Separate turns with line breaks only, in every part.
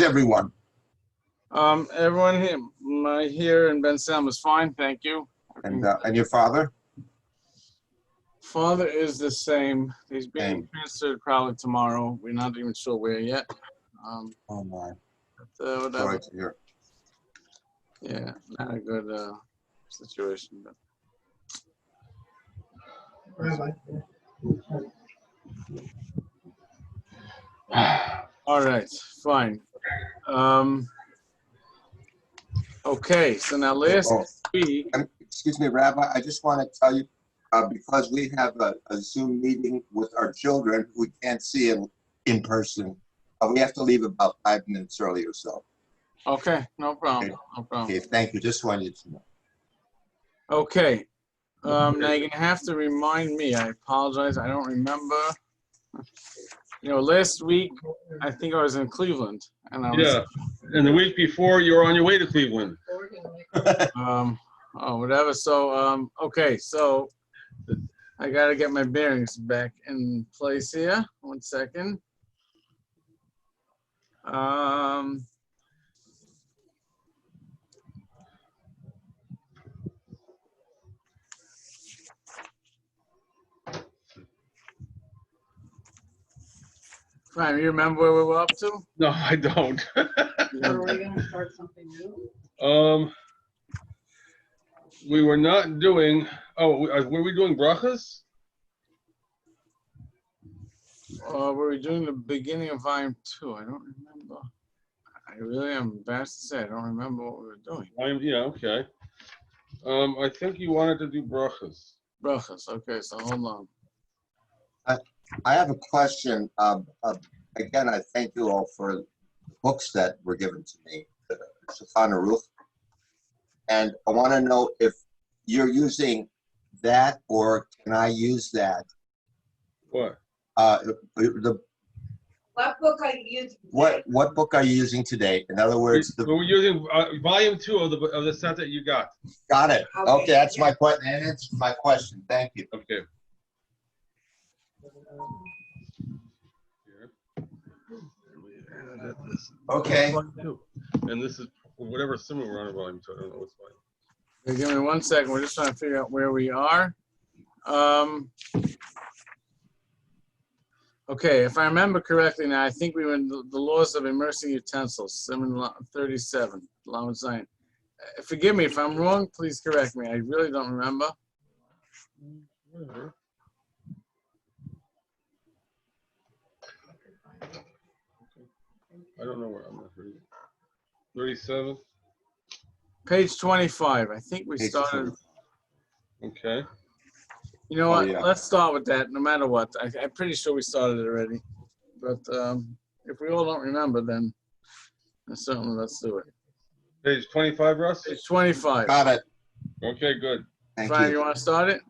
everyone?
Everyone here in Ben Salem is fine, thank you.
And your father?
Father is the same. He's being transferred probably tomorrow. We're not even sure where yet.
Oh my.
But, whatever.
Sorry to hear.
Yeah, not a good situation. But. All right, fine. Okay, so now last week.
Excuse me, Rabbi, I just want to tell you, because we have a Zoom meeting with our children, we can't see them in person. We have to leave about 5 minutes early or so.
Okay, no problem.
Okay.
No problem.
Okay, thank you. Just wanted you to know.
Okay. Now you're going to have to remind me. I apologize. I don't remember. You know, last week, I think I was in Cleveland. And
and the week before, you were on your way to Cleveland.
Whatever. So, okay. So, I got to get my bearings back in place here. 1 second. Fine, you remember where we were up to?
No, I don't.
Are we going to start something new?
We were not doing. Oh, were we doing brachas?
Were we doing the beginning of volume 2? I don't remember. I really am embarrassed to say I don't remember what we were doing.
Yeah, okay. I think you wanted to do brachas.
Brachas. Okay, so hold on.
I have a question. Again, I thank you all for the books that were given to me, the Shulchan Aruch. And I want to know if you're using that or can I use that?
What?
What book are you using?
What book are you using today? In other words,
we're using volume 2 of the set that you got.
Got it. Okay, that's my question. That answers my question. Thank you.
Okay.
Okay.
And this is whatever similar we're on volume 2. I don't know what's fine.
Okay, give me 1 second. We're just trying to figure out where we are. Okay, if I remember correctly now, I think we were in the laws of immersing utensils, 737, Lamed Zayin. Forgive me if I'm wrong, please correct me. I really don't remember.
Whatever. I don't know where I'm at. 37.
Page 25. I think we started.
Okay.
You know what?
Yeah.
Let's start with that, no matter what. I'm pretty sure we started it already. But if we all don't remember, then certainly let's do it.
Page 25, Russ?
Page 25.
Got it.
Okay, good.
Thank
Brian,
you.
you want to start it?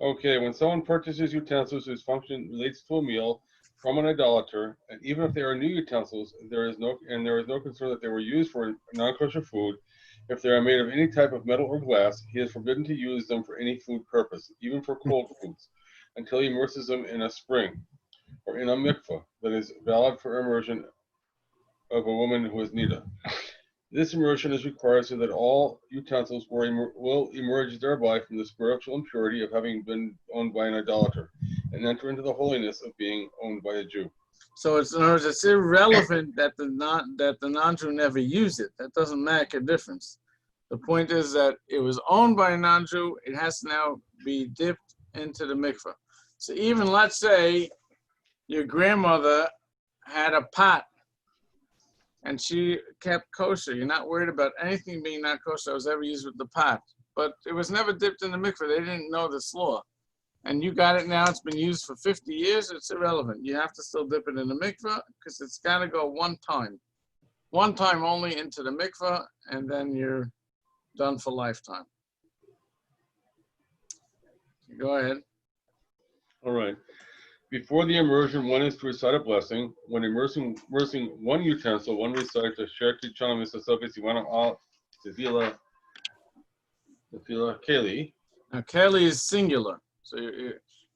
Okay, when someone purchases utensils whose function relates to a meal from an idolater, and even if they are new utensils, there is no concern that they were used for non-kosher food. If they are made of any type of metal or glass, he is forbidden to use them for any food purpose, even for cold foods, until he immerses them in a spring or in a mikveh that is valid for immersion of a woman who is nida. This immersion is required so that all utensils will emerge thereby from the spiritual impurity of having been owned by an idolater and enter into the holiness of being owned by a Jew.
So in other words, it's irrelevant that the non-Jew never used it. That doesn't make a difference. The point is that it was owned by a non-Jew. It has to now be dipped into the mikveh. So even let's say your grandmother had a pot and she kept kosher. You're not worried about anything being not kosher that was ever used with the pot. But it was never dipped in the mikveh. They didn't know this law. And you got it now, it's been used for 50 years, it's irrelevant. You have to still dip it in the mikveh because it's got to go one time. One time only into the mikveh, and then you're done for lifetime. Go ahead.
All right. Before the immersion, one is to recite a blessing. When immersing one utensil, one recites a Sherti Chana Misasofis Iwana Al Tefillah Keli.
Now, Keli is singular. So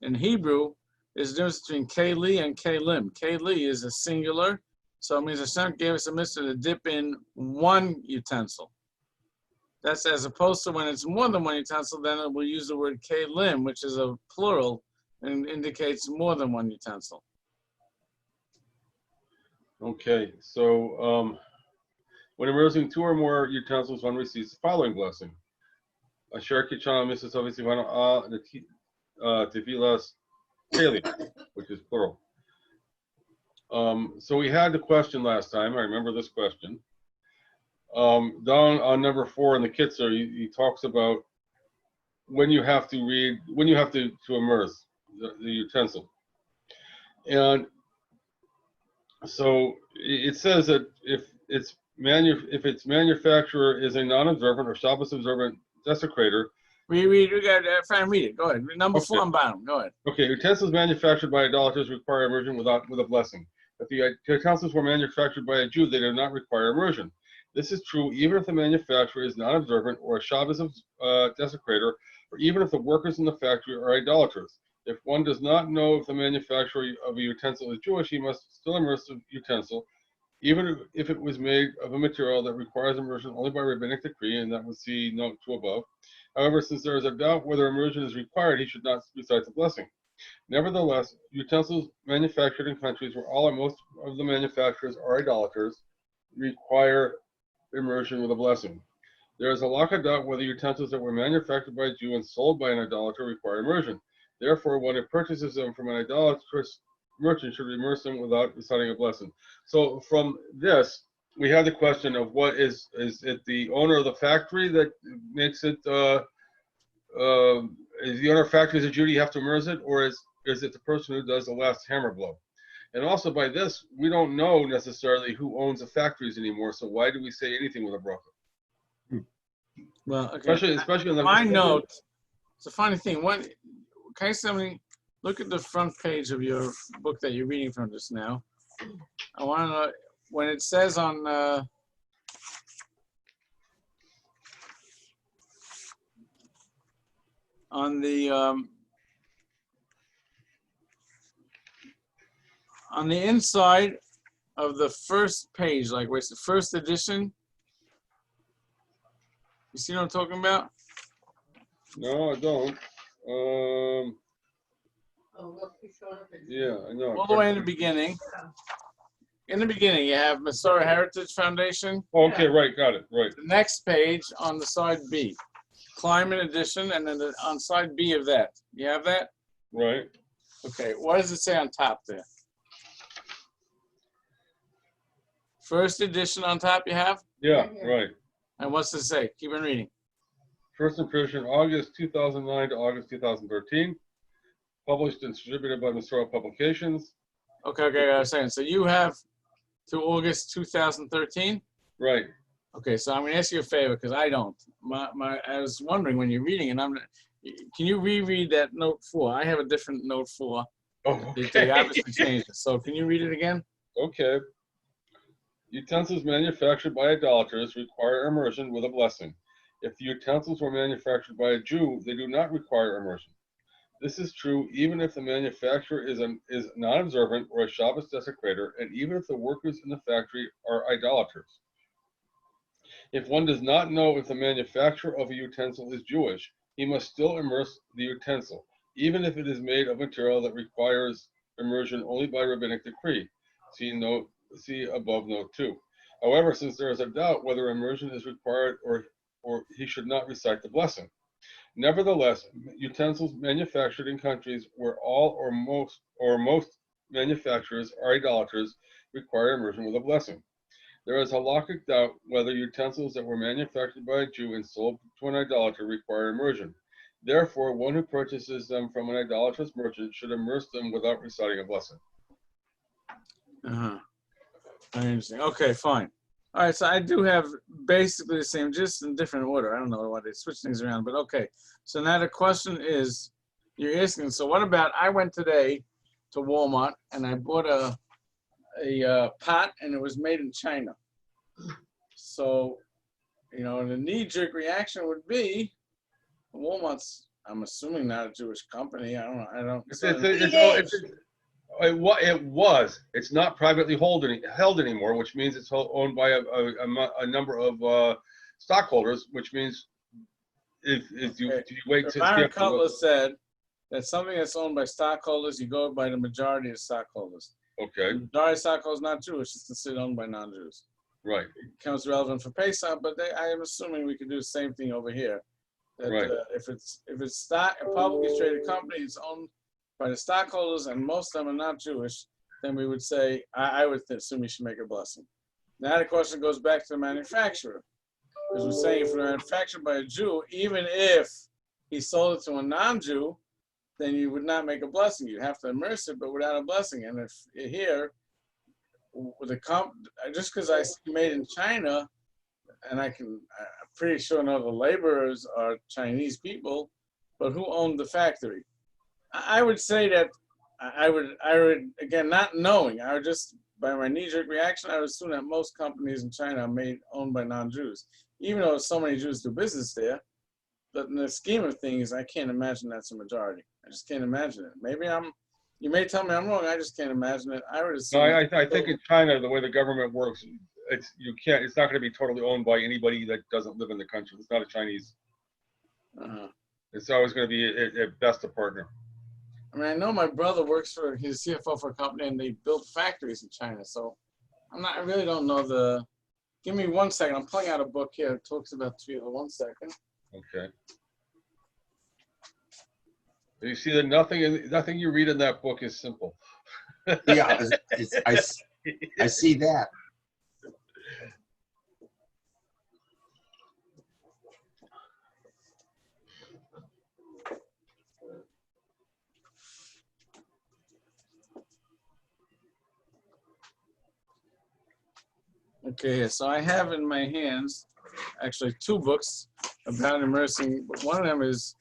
in Hebrew, there's a difference between Keli and Kelim. Keli is a singular, So it means Hashem gave us a mitzvah to dip in one utensil. That's as opposed to when it's more than one utensil, then it will use the word kelim, which is a plural and indicates more than one utensil.
Okay, so when immersing 2 or more utensils, one receives the following blessing. Asher kicham Mrs. Ovisivana Tevilas Keli, which is plural. So we had the question last time. I remember this question. Down on number 4 in the Kitzur, he talks about when you have to immerse the utensil. And so it says that if its manufacturer is a non-observant or Shabbos observant desecrator.
We got to read it. Go ahead. Number 4 on bottom. Go ahead.
Okay, utensils manufactured by idolaters require immersion with a blessing. If the utensils were manufactured by a Jew, they do not require immersion. This is true even if the manufacturer is non-observant or a Shabbos desecrator, or even if the workers in the factory are idolaters. If one does not know if the manufacturer of a utensil is Jewish, he must still immerse the utensil, even if it was made of a material that requires immersion only by rabbinic decree, and that would see note 2 above. However, since there is a doubt whether immersion is required, he should not recite the blessing. Nevertheless, utensils manufactured in countries where all or most of the manufacturers are idolaters require immersion with a blessing. There is a lack of doubt whether utensils that were manufactured by a Jew and sold by an idolater require immersion. Therefore, when it purchases them from an idolatrous merchant, should immerse them without reciting a blessing. So from this, we had the question of what is it the owner of the factory that makes it, is the owner of the factory is a Jew, you have to immerse it, or is it the person who does the last hammer blow? And also by this, we don't know necessarily who owns the factories anymore, so why do we say anything with a bracha?
Well, okay.
Especially on the
my note, it's a funny thing. Can somebody look at the front page of your book that you're reading from just now? I want to know when it says on the inside of the first page, like where it's the first edition. You see what I'm talking about?
No, I don't. Yeah, I know.
All the way in the beginning. In the beginning, you have Masorah Heritage Foundation.
Okay, right, got it, right.
The next page on the side B, Climate Edition, and then on side B of that. You have that?
Right.
Okay, what does it say on top there? First edition on top you have?
Yeah, right.
And what's it say? Keep on reading.
First impression, August 2009 to August 2013. Published and distributed by Masorah Publications.
Okay, I was saying, so you have to August 2013?
Right.
Okay, so I'm going to ask you a favor because I don't. I was wondering when you're reading it, can you reread that note 4? I have a different note 4.
Oh, okay.
They obviously changed it. So can you read it again?
Okay. Utensils manufactured by idolaters require immersion with a blessing. If the utensils were manufactured by a Jew, they do not require immersion. This is true even if the manufacturer is non-observant or a Shabbos desecrator, and even if the workers in the factory are idolaters. If one does not know if the manufacturer of a utensil is Jewish, he must still immerse the utensil, even if it is made of material that requires immersion only by rabbinic decree. See above note 2. However, since there is a doubt whether immersion is required or he should not recite the blessing. Nevertheless, utensils manufactured in countries where all or most manufacturers are idolaters require immersion with a blessing. There is a halakhic doubt whether utensils that were manufactured by a Jew and sold to an idolater require immersion. Therefore, one who purchases them from an idolatrous merchant should immerse them without reciting a blessing.
I understand. Okay, fine. All right, so I do have basically the same, just in different order. I don't know why they switch things around, but okay. So now the question is, you're asking, so what about, I went today to Walmart and I bought a pot and it was made in China. So, the knee-jerk reaction would be, Walmart's, I'm assuming not a Jewish company. I don't know.
It was. It's not privately held anymore, which means it's owned by a number of stockholders, which means if you wait to
Byron Cutler said that something that's owned by stockholders, you go by the majority of stockholders.
Okay.
The majority of stockholders not Jewish, it's considered owned by non-Jews.
Right.
It becomes relevant for Pesach, but I am assuming we could do the same thing over here. That,
Right.
If it's stock, a publicly traded company, it's owned by the stockholders, and most of them are not Jewish, then we would say, I would assume you should make a blessing. Now the question goes back to the manufacturer. Because we're saying if it's manufactured by a Jew, even if he sold it to a non-Jew, then you would not make a blessing. You'd have to immerse it, but without a blessing. And if here, with just because I see made in China, and I'm pretty sure none of the laborers are Chinese people, but who owned the factory? I would say that I would again, not knowing, I would just, by my knee-jerk reaction, I would assume that most companies in China are owned by non-Jews, even though so many Jews do business there. But in the scheme of things, I can't imagine that's a majority. I just can't imagine it. Maybe you may tell me I'm wrong. I just can't imagine it. I would assume.
No, I think in China, the way the government works, it's not going to be totally owned by anybody that doesn't live in the country. It's not a Chinese. It's always going to be at best a partner.
I mean, I know my brother he's CFO for a company, and they build factories in China. So I really don't know give me 1 second. I'm pulling out a book here. It talks about Tefillah. 1 second.
Okay. You see that nothing you read in that book is simple.
Yeah, I see that.
Okay, so I have in my hands actually 2 books about immersing. One of them is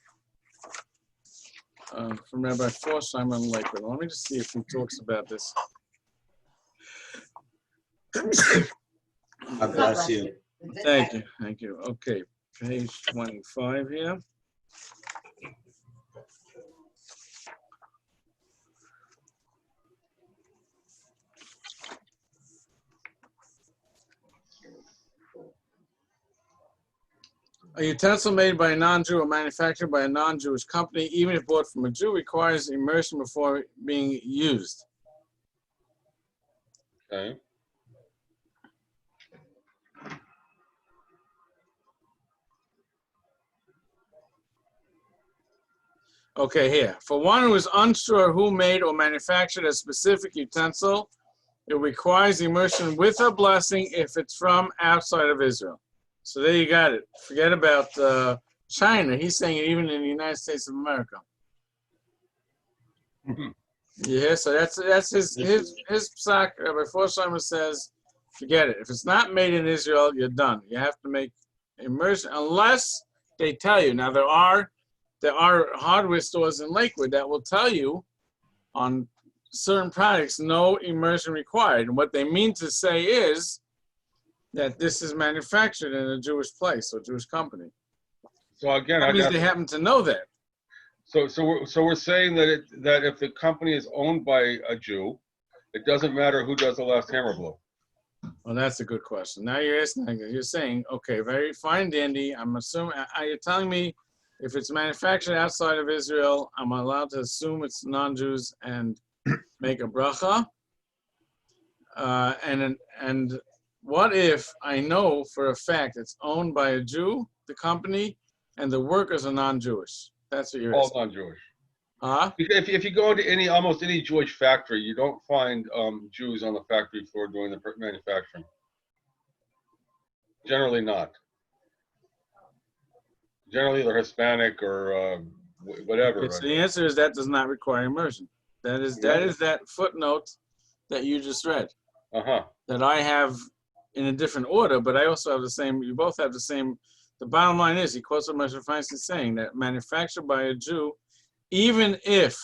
from Rabbi Forsheim on Lakewood. Let me just see if he talks about this.
God bless you.
Thank you. Okay, page 25 here. A utensil made by a non-Jew or manufactured by a non-Jewish company, even if bought from a Jew, requires immersion before being used.
Okay.
Okay, here. For one who is unsure who made or manufactured a specific utensil, it requires immersion with a blessing if it's from outside of Israel. So there you got it. Forget about China. He's saying it even in the United States of America. Yeah, so that's his psak. Rabbi Forsheimer says, forget it. If it's not made in Israel, you're done. You have to make immersion unless they tell you. Now there are hardware stores in Lakewood that will tell you on certain products no immersion required. And what they mean to say is that this is manufactured in a Jewish place or Jewish company.
So again,
that means they happen to know that.
So we're saying that if the company is owned by a Jew, it doesn't matter who does the last hammer blow.
Well, that's a good question. Now you're saying, okay, very fine, dandy. I'm assuming, you're telling me if it's manufactured outside of Israel, I'm allowed to assume it's non-Jews and make a bracha. And what if I know for a fact it's owned by a Jew, the company, and the workers are non-Jewish? That's what you're
all
asking.
non-Jewish.
Huh?
If you go to almost any Jewish factory, you don't find Jews on the factory floor doing the manufacturing. Generally not. Generally they're Hispanic or whatever.
Okay, so the answer is that does not require immersion. That is that footnote that you just read. That I have in a different order, but I also have the same. You both have the same. The bottom line is, he quotes what Moshe Feinstein saying that manufactured by a Jew, even if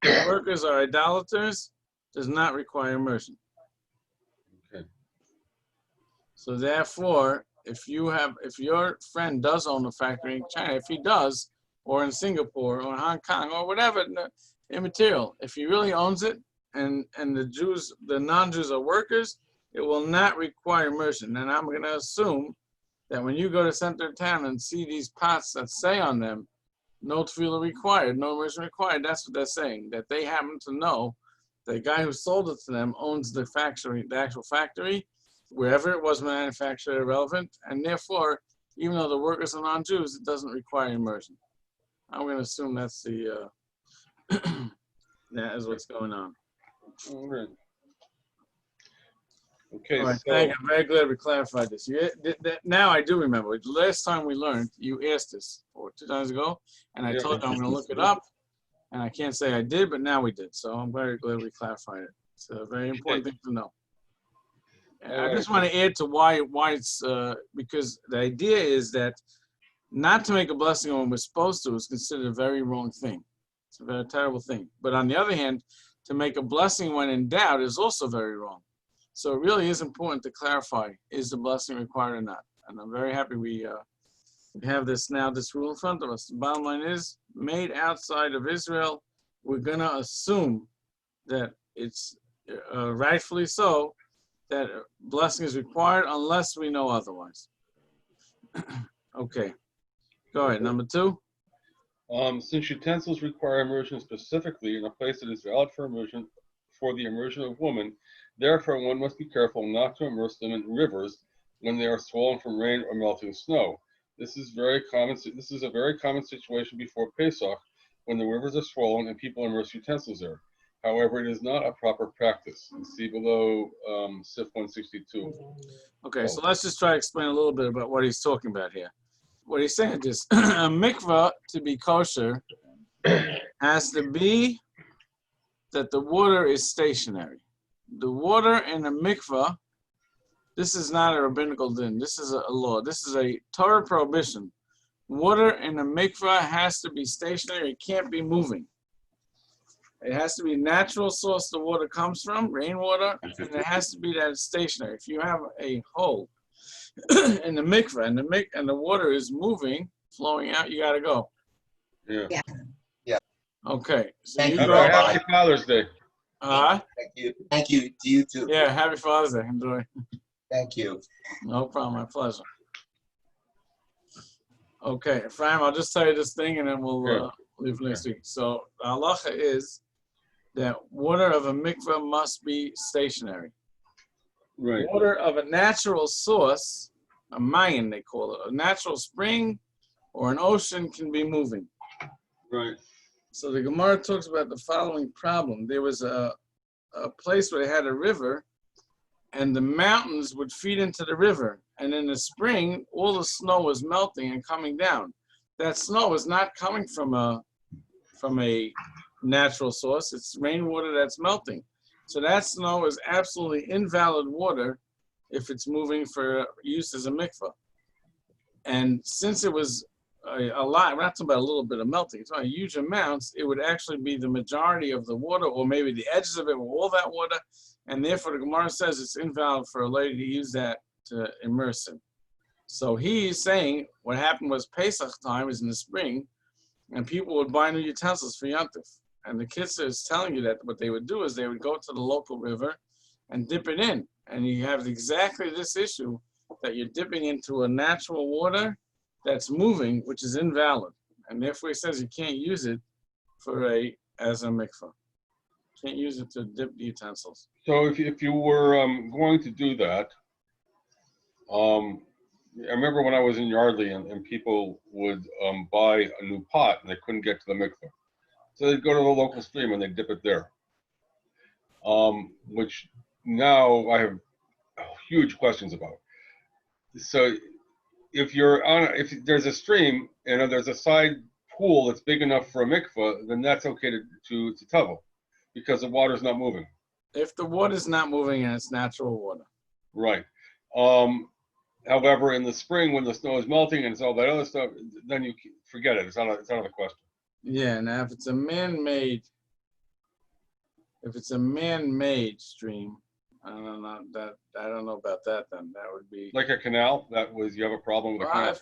the workers are idolaters, does not require immersion.
Okay.
So therefore, if your friend does own a factory in China, if he does, or in Singapore or Hong Kong or whatever, immaterial. If he really owns it, and the Jews, the non-Jews are workers, it will not require immersion. And I'm going to assume that when you go to center of town and see these pots that say on them, no tefillah required, no immersion required, that's what they're saying, that they happen to know the guy who sold it to them owns the factory, the actual factory, wherever it was manufactured, irrelevant, and therefore, even though the workers are non-Jews, it doesn't require immersion. I'm going to assume that's the, that is what's going on.
All right. Okay,
All right,
so
thank you. I'm very glad we clarified this. Now I do remember. The last time we learned, you asked us, or 2 times ago, and I
Yeah.
told you I'm going to look it up, and I can't say I did, but now we did. So I'm very glad we clarified it. It's a very important thing to know. And I just want to add to why it's, because the idea is that not to make a blessing when we're supposed to is considered a very wrong thing. It's a very terrible thing. But on the other hand, to make a blessing when in doubt is also very wrong. So it really is important to clarify, is the blessing required or not? And I'm very happy we have this now, this rule in front of us. The bottom line is, made outside of Israel, we're going to assume that it's rightfully so, that blessing is required unless we know otherwise. Okay, go ahead, number 2.
since utensils require immersion specifically in a place that is valid for immersion, for the immersion of women, therefore one must be careful not to immerse them in rivers when they are swollen from rain or melting snow. This is very common. This is a very common situation before Pesach, when the rivers are swollen and people immerse utensils there. However, it is not a proper practice. See below SIF 162.
Okay, so let's just try to explain a little bit about what he's talking about here. What he's saying is, a mikvah to be kosher has to be that the water is stationary. The water in a mikvah, this is not a rabbinical din, this is a law, this is a Torah prohibition. Water in a mikvah has to be stationary, it can't be moving. It has to be natural source the water comes from, rainwater, and it has to be that it's stationary. If you have a hole in the mikvah and the water is moving, flowing out, you gotta go.
Yeah.
Okay, so
Thank
you
you.
go.
Happy Father's Day.
Thank you. Thank you to you too.
Yeah, happy Father's Day. Enjoy.
Thank you.
No problem. My pleasure. Okay, Ephraim, I'll just tell you this thing and then we'll leave next week. So the halacha is that water of a mikveh must be stationary.
Right.
Water of a natural source, a mayan they call it, a natural spring or an ocean can be moving.
Right.
So the Gemara talks about the following problem. There was a place where they had a river and the mountains would feed into the river. And in the spring, all the snow was melting and coming down. That snow is not coming from a natural source. It's rainwater that's melting. So that snow is absolutely invalid water if it's moving for use as a mikvah. And since it was a lot, we're not talking about a little bit of melting, it's not huge amounts, it would actually be the majority of the water, or maybe the edges of it were all that water, and therefore the Gemara says it's invalid for a lady to use that to immerse in. So he's saying what happened was Pesach time is in the spring, and people would buy new utensils for Yantif. And the Kitzur is telling you that what they would do is they would go to the local river and dip it in. And you have exactly this issue that you're dipping into a natural water that's moving, which is invalid. And therefore he says you can't use it as a mikvah. Can't use it to dip the utensils.
So if you were going to do that, I remember when I was in Yardley and people would buy a new pot and they couldn't get to the mikveh. So they'd go to the local stream and they'd dip it there. Which now I have huge questions about. So if there's a stream and there's a side pool that's big enough for a mikveh, then that's okay to tavel because the water's not moving.
If the water's not moving and it's natural water.
Right. However, in the spring when the snow is melting and it's all that other stuff, then you forget it. It's not a question.
Yeah, now if it's a man-made stream, I don't know about that then. That would be
Like a canal, you have a problem with a canal.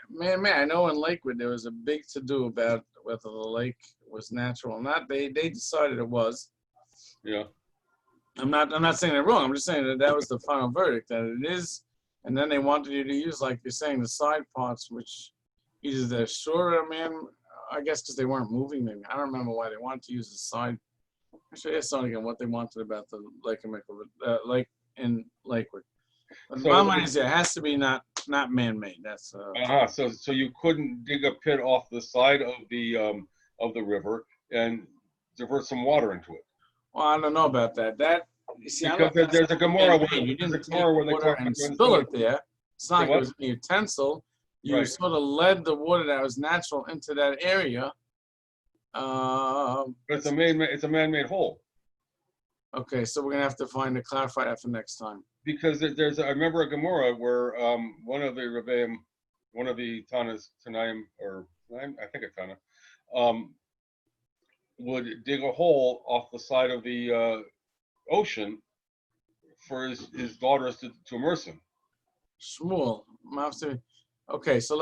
Man, I know in Lakewood there was a big to-do about whether the lake was natural or not. They decided it was.
Yeah.
I'm not saying they're wrong. I'm just saying that that was the final verdict, that it is. And then they wanted you to use, like you're saying, the side parts, which either they're shorter, man, I guess because they weren't moving. Maybe I don't remember why they wanted to use the side. Actually, that's not again what they wanted about the lake and lake in Lakewood. But the
So-
bottom line is, it has to be not man-made. That's
So you couldn't dig a pit off the side of the river and divert some water into it.
well, I don't know about that. That you see, I don't
Because there's a Gemara where
you
there's a
didn't take
Gemara where they
water
talk about
and
doing
spill
something-
it there. It's not
Say
like
what?
it was a utensil. You
Right.
sort of led the water that was natural into that area.
But it's a man-made hole.
Okay, so we're gonna have to clarify that for next time.
Because I remember a Gemara where one of the Rebbeim, one of the Tanas, Tanaim, or I think a Tana, would dig a hole off the side of the ocean for his daughters to immerse him.
Shmuel, okay, so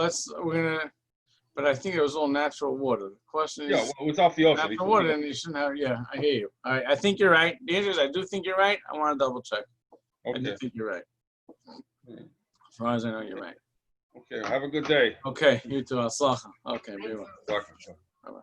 but I think it was all natural water. The question is,
Yeah, well, it's off the ocean.
natural water, then you shouldn't have, yeah, I hear you. I think you're right. The answer is I do think you're right. I want to double check. I do
Okay.
think you're right.
Hmm.
As far as I know, you're right.
Okay. Have a good day.
Okay, you too. Aslacha. Okay, be well.
Talk to you.
Bye-bye.